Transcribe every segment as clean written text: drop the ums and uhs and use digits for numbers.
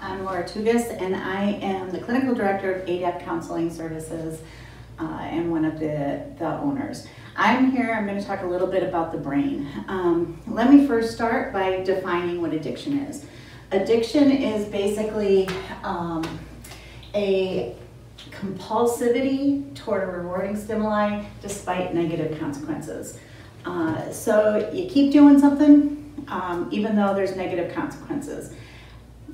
I'm Laura Tougas, and I am the Clinical Director of ADAP Counseling Services and one of the owners. I'm going to talk a little bit about the brain. Let me first start by defining what addiction is. Addiction is basically a compulsivity toward a rewarding stimuli despite negative consequences. So you keep doing something even though there's negative consequences.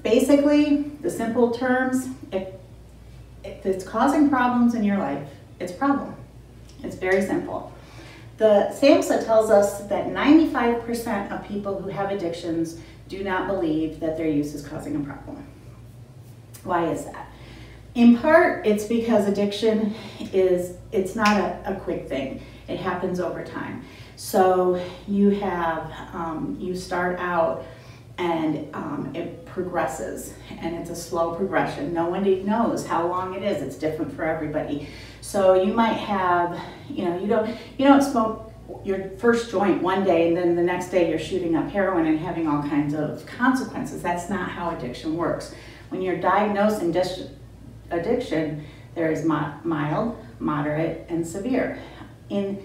Basically, the simple terms, if it's causing problems in your life, it's a problem. It's very simple. The SAMHSA tells us that 95% of people who have addictions do not believe that their use is causing a problem. Why is that? In part, it's because addiction it's not a quick thing. It happens over time. So you have, you start out and it progresses, and it's a slow progression. Nobody knows how long it is. It's different for everybody. So you might have, you don't smoke your first joint one day and then the next day you're shooting up heroin and having all kinds of consequences. That's not how addiction works. When you're diagnosing addiction, there is mild, moderate, and severe. In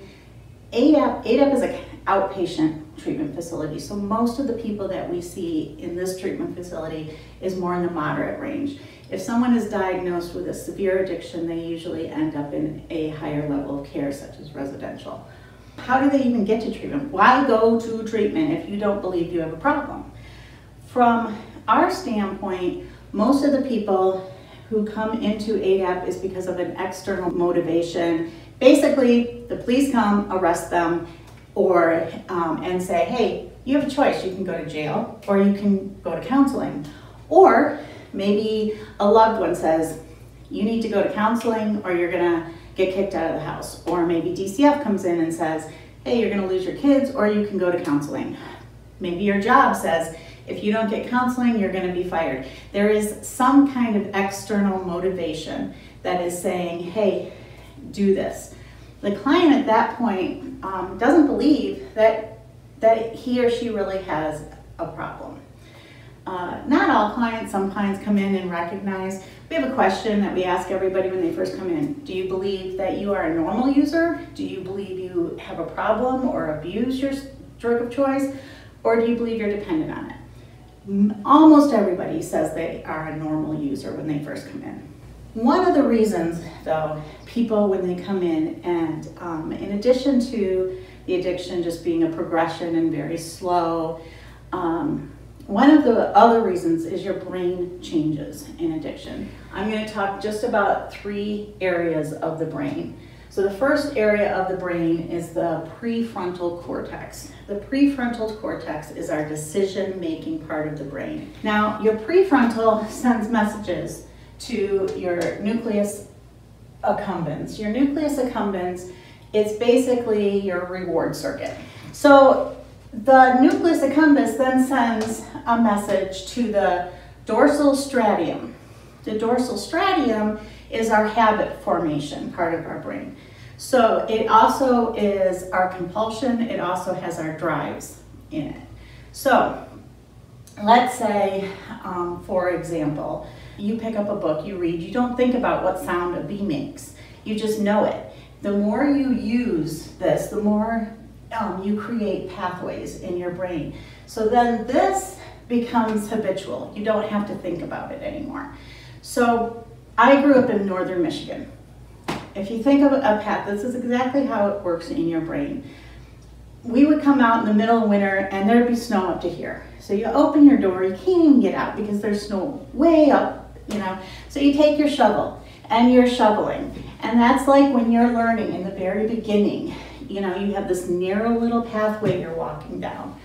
ADAP is an outpatient treatment facility, so most of the people that we see in this treatment facility is more in the moderate range. If someone is diagnosed with a severe addiction, they usually end up in a higher level of care, such as residential. How do they even get to treatment? Why go to treatment if you don't believe you have a problem? From our standpoint, most of the people who come into ADAP is because of an external motivation. Basically, the police come, arrest them, or and say, hey, you have a choice. You can go to jail, or you can go to counseling. Or maybe a loved one says, you need to go to counseling, or you're gonna get kicked out of the house. Or maybe DCF comes in and says, hey, you're gonna lose your kids, or you can go to counseling. Maybe your job says, if you don't get counseling, you're gonna be fired. There is some kind of external motivation that is saying, hey, do this. The client at that point doesn't believe that he or she really has a problem. Not all clients, some clients come in and recognize. We have a question that we ask everybody when they first come in. Do you believe that you are a normal user? Do you believe you have a problem or abuse your drug of choice? Or do you believe you're dependent on it? Almost everybody says they are a normal user when they first come in. One of the reasons, though, people when they come in and in addition to the addiction just being a progression and very slow, one of the other reasons is your brain changes in addiction. I'm going to talk just about 3 areas of the brain. So the first area of the brain is the prefrontal cortex. The prefrontal cortex is our decision-making part of the brain. Now, your prefrontal sends messages to your nucleus accumbens. Your nucleus accumbens is basically your reward circuit. So the nucleus accumbens then sends a message to the dorsal striatum. The dorsal striatum is our habit formation part of our brain. So it also is our compulsion, it also has our drives in it. So let's say, for example, you pick up a book, you read, you don't think about what sound a bee makes, you just know it. The more you use this, the more you create pathways in your brain. So then this becomes habitual. You don't have to think about it anymore. So I grew up in northern Michigan. If you think of a path, this is exactly how it works in your brain. We would come out in the middle of winter and there'd be snow up to here. So you open your door, you can't even get out because there's snow way up, So you take your shovel and you're shoveling. And that's like when you're learning in the very beginning, you have this narrow little pathway you're walking down.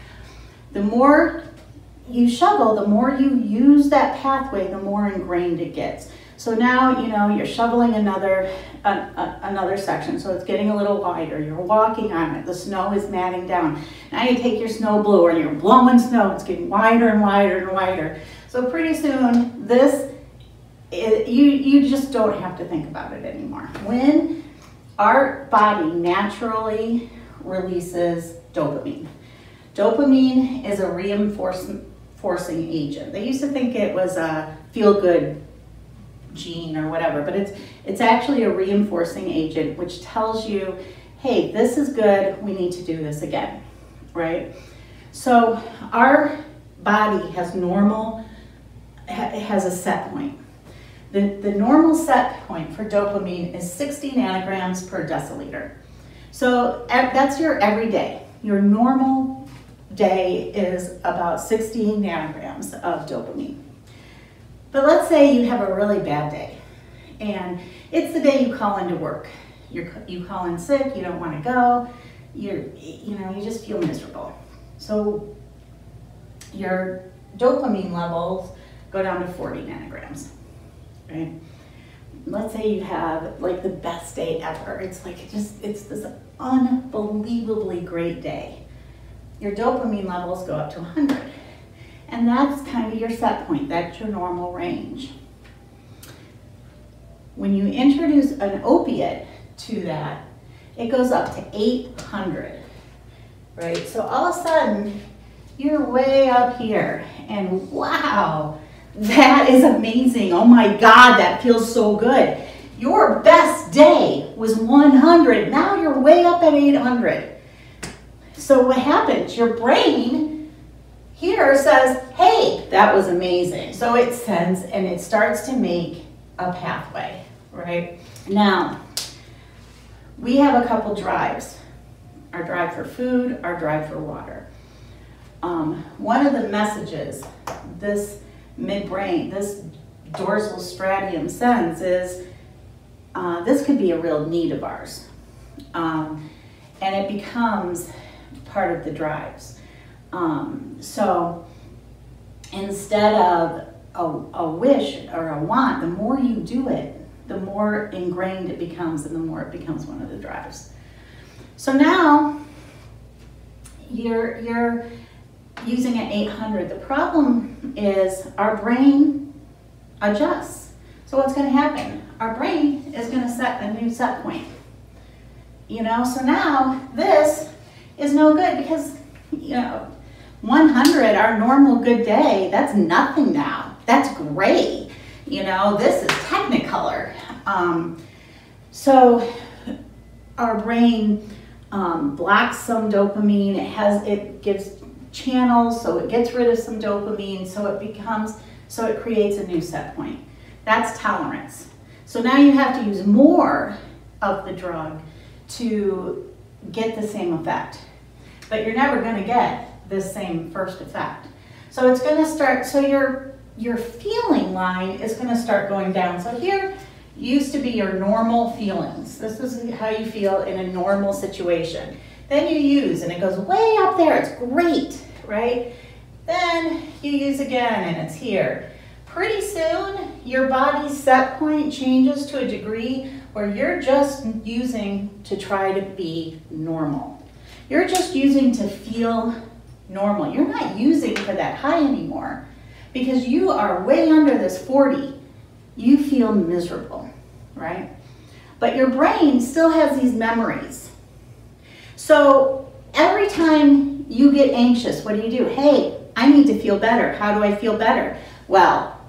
The more you shovel, the more you use that pathway, the more ingrained it gets. So now, you're shoveling another section, so it's getting a little wider. You're walking on it. The snow is matting down. Now you take your snow blower and you're blowing snow. It's getting wider and wider and wider. So pretty soon, you just don't have to think about it anymore. When our body naturally releases dopamine. Dopamine is a reinforcement reinforcing agent. They used to think it was a feel-good gene or whatever, but it's actually a reinforcing agent which tells you, hey, this is good, we need to do this again, right? So our body has has a set point. The normal set point for dopamine is 60 nanograms per deciliter. So that's your everyday. Your normal day is about 60 nanograms of dopamine. But let's say you have a really bad day, and it's the day you call into work. You call in sick, you don't want to go, you just feel miserable. So your dopamine levels go down to 40 nanograms, right? Let's say you have like the best day ever. It's like it's this unbelievably great day. Your dopamine levels go up to 100. And that's kind of your set point. That's your normal range. When you introduce an opiate to that, it goes up to 800, right? So all of a sudden, you're way up here, and wow, that is amazing. Oh my God, that feels so good. Your best day was 100. Now you're way up at 800. So what happens? Your brain here says, hey, that was amazing. So it sends and it starts to make a pathway, right? Now, we have a couple drives. Our drive for food, our drive for water. One of the messages this midbrain, this dorsal striatum sends is, this could be a real need of ours. And it becomes part of the drives. So instead of a wish or a want, the more you do it, the more ingrained it becomes and the more it becomes one of the drives. So now you're using at 800. The problem is our brain adjusts. So what's going to happen? Our brain is going to set a new set point. So now this is no good because, 100, our normal good day, that's nothing now. That's gray. This is Technicolor. So our brain blocks some dopamine. It gives channels, so it gets rid of some dopamine, so it creates a new set point. That's tolerance. So now you have to use more of the drug to get the same effect. But you're never going to get this same first effect. So it's going to start, so your feeling line is going to start going down. So here used to be your normal feelings. This is how you feel in a normal situation. Then you use, and it goes way up there. It's great, right? Then you use again, and it's here. Pretty soon, your body's set point changes to a degree where you're just using to try to be normal. You're just using to feel normal. You're not using for that high anymore because you are way under this 40. You feel miserable, right? But your brain still has these memories. So every time you get anxious, what do? Hey, I need to feel better. How do I feel better? Well,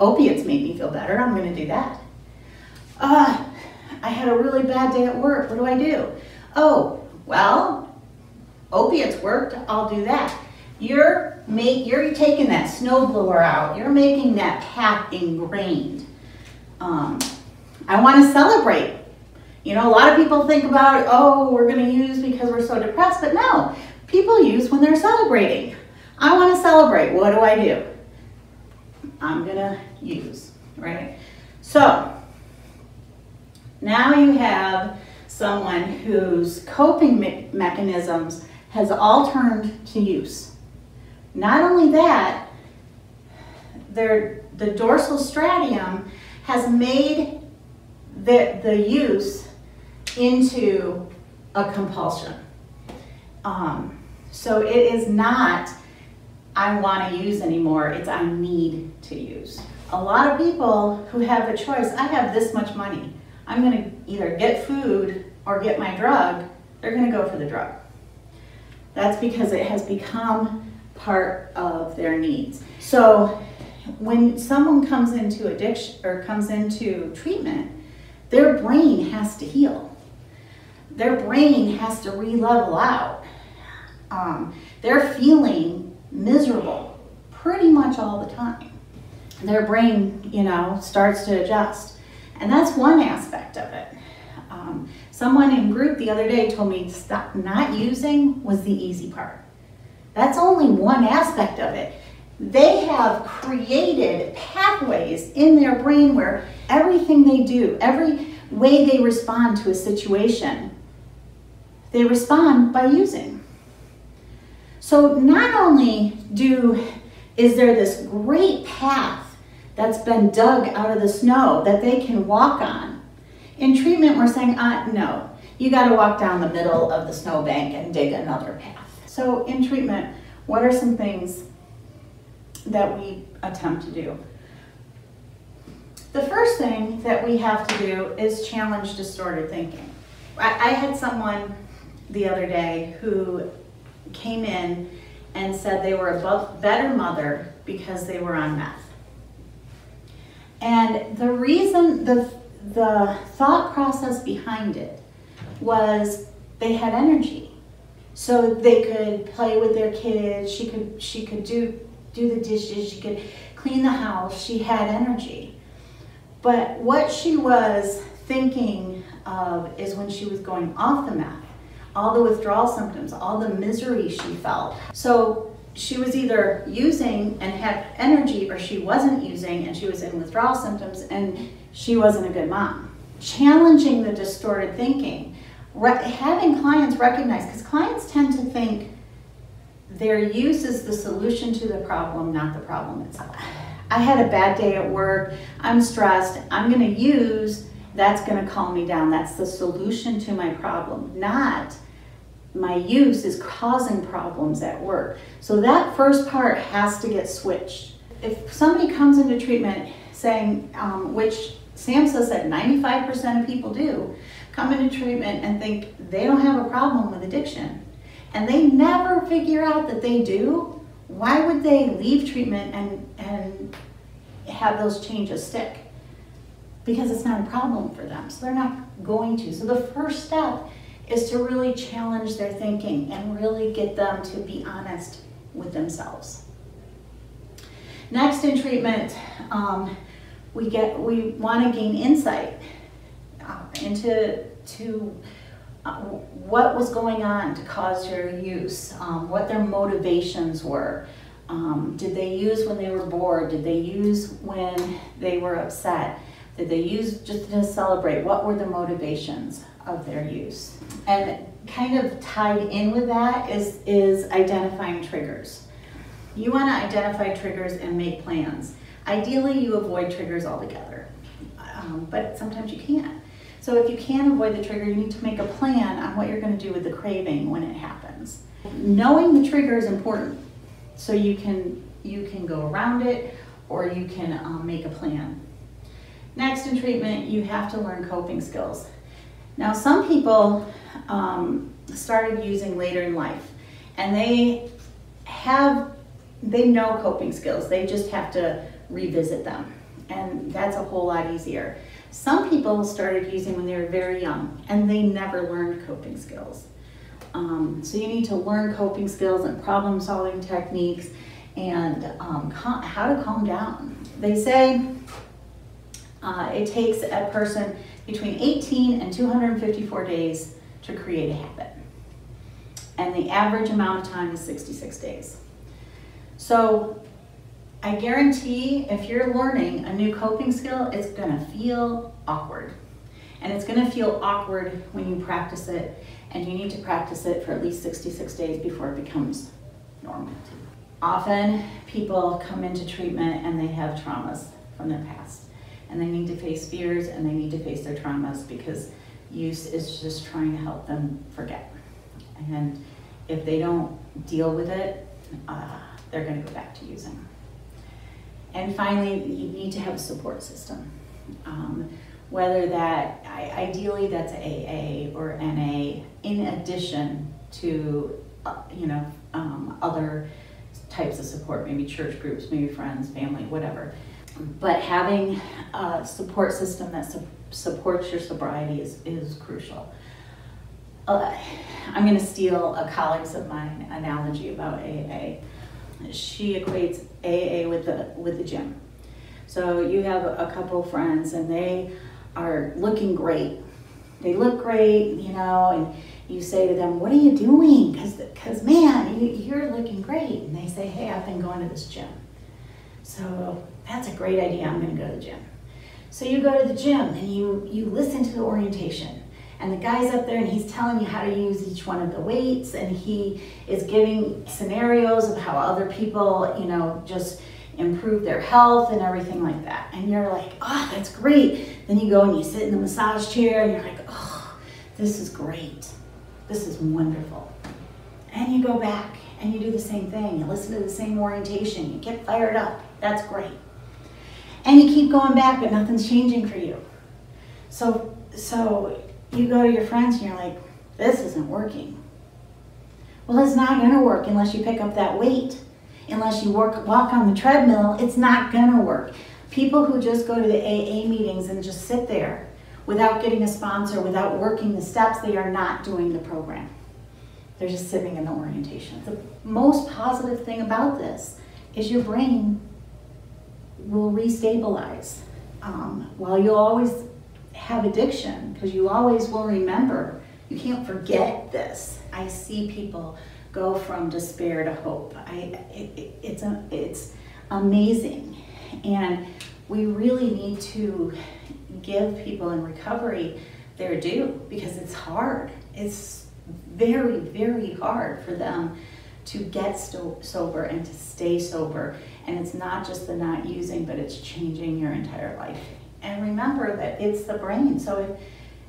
opiates make me feel better. I'm going to do that. I had a really bad day at work. What do? Oh, well, opiates worked. I'll do that. You're taking that snowblower out. You're making that path ingrained. I want to celebrate. A lot of people think about, oh, we're going to use because we're so depressed, but no, people use when they're celebrating. I want to celebrate. What do? I'm going to use, right? So now you have someone whose coping mechanisms has all turned to use. Not only that, the dorsal striatum has made the use into a compulsion. So it is not, I want to use anymore, it's I need to use. A lot of people who have a choice, I have this much money, I'm going to either get food or get my drug, they're going to go for the drug. That's because it has become part of their needs. So when someone comes into addiction or comes into treatment, their brain has to heal. Their brain has to re-level out. They're feeling miserable pretty much all the time. Their brain, starts to adjust. And that's one aspect of it. Someone in group the other day told me stop not using was the easy part. That's only one aspect of it. They have created pathways in their brain where everything they do, every way they respond to a situation, they respond by using. So not only is there this great path that's been dug out of the snow that they can walk on. In treatment, we're saying, no, you got to walk down the middle of the snowbank and dig another path. So in treatment, what are some things that we attempt to do? The first thing that we have to do is challenge distorted thinking. I had someone the other day who came in and said they were a better mother because they were on meth. And the reason, the thought process behind it was they had energy. So they could play with their kids, she could do the dishes, she could clean the house, she had energy. But what she was thinking of is when she was going off the meth, all the withdrawal symptoms, all the misery she felt. So she was either using and had energy, or she wasn't using and she was in withdrawal symptoms and she wasn't a good mom. Challenging the distorted thinking, having clients recognize, because clients tend to think their use is the solution to the problem, not the problem itself. I had a bad day at work, I'm stressed, I'm going to use, that's going to calm me down. That's the solution to my problem, not my use is causing problems at work. So that first part has to get switched. If somebody comes into treatment saying, which SAMHSA said 95% of people do, come into treatment and think they don't have a problem with addiction, and they never figure out that they do, why would they leave treatment and have those changes stick? Because it's not a problem for them, so they're not going to. So the first step is to really challenge their thinking and really get them to be honest with themselves. Next in treatment, we want to gain insight into what was going on to cause your use, what their motivations were. Did they use when they were bored? Did they use when they were upset? Did they use just to celebrate? What were the motivations of their use? And kind of tied in with that is identifying triggers. You want to identify triggers and make plans. Ideally, you avoid triggers altogether, but sometimes you can't. So if you can avoid the trigger, you need to make a plan on what you're going to do with the craving when it happens. Knowing the trigger is important, so you can go around it, or you can make a plan. Next in treatment, you have to learn coping skills. Now, some people started using later in life, and they know coping skills. They just have to revisit them, and that's a whole lot easier. Some people started using when they were very young, and they never learned coping skills. So you need to learn coping skills and problem-solving techniques, and how to calm down. They say it takes a person between 18 and 254 days to create a habit. And the average amount of time is 66 days. So I guarantee if you're learning a new coping skill, it's gonna feel awkward. And it's gonna feel awkward when you practice it, and you need to practice it for at least 66 days before it becomes normal. Often people come into treatment and they have traumas from their past. And they need to face fears, and they need to face their traumas, because use is just trying to help them forget. And if they don't deal with it, they're going to go back to using. And finally, you need to have a support system. Whether that, ideally that's AA or NA, in addition to other types of support, maybe church groups, maybe friends, family, whatever. But having a support system that supports your sobriety is crucial. I'm going to steal a colleague of mine analogy about AA. She equates AA with the gym. So you have a couple friends and they are looking great. They look great, you know, and you say to them, "What are you doing? Because man, you're looking great." And they say, "Hey, I've been going to this gym." So that's a great idea. I'm going to go to the gym. So you go to the gym and you listen to the orientation. And the guy's up there and he's telling you how to use each one of the weights, and he is giving scenarios of how other people, you know, just improve their health and everything like that. And you're like, "Oh, that's great." Then you go and you sit in the massage chair and you're like, "Oh, this is great. This is wonderful." And you go back and you do the same thing. You listen to the same orientation. You get fired up. That's great. And you keep going back, but nothing's changing for you. So you go to your friends and you're like, "This isn't working." Well, it's not going to work unless you pick up that weight. Unless you walk on the treadmill, it's not going to work. People who just go to the AA meetings and just sit there without getting a sponsor, without working the steps, they are not doing the program. They're just sitting in the orientation. The most positive thing about this is your brain will restabilize. While you'll always have addiction, because you always will remember, you can't forget this. I see people go from despair to hope. It's amazing. And we really need to give people in recovery their due, because it's hard. It's very, very hard for them to get sober and to stay sober. And it's not just the not using, but it's changing your entire life. And remember that it's the brain. So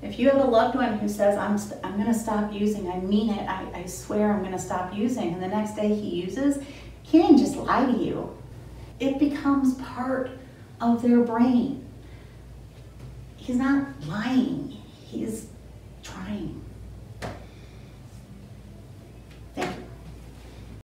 if you have a loved one who says, I'm going to stop using, I mean it, I swear I'm going to stop using, and the next day he uses, he didn't just lie to you. It becomes part of their brain. He's not lying, he's trying.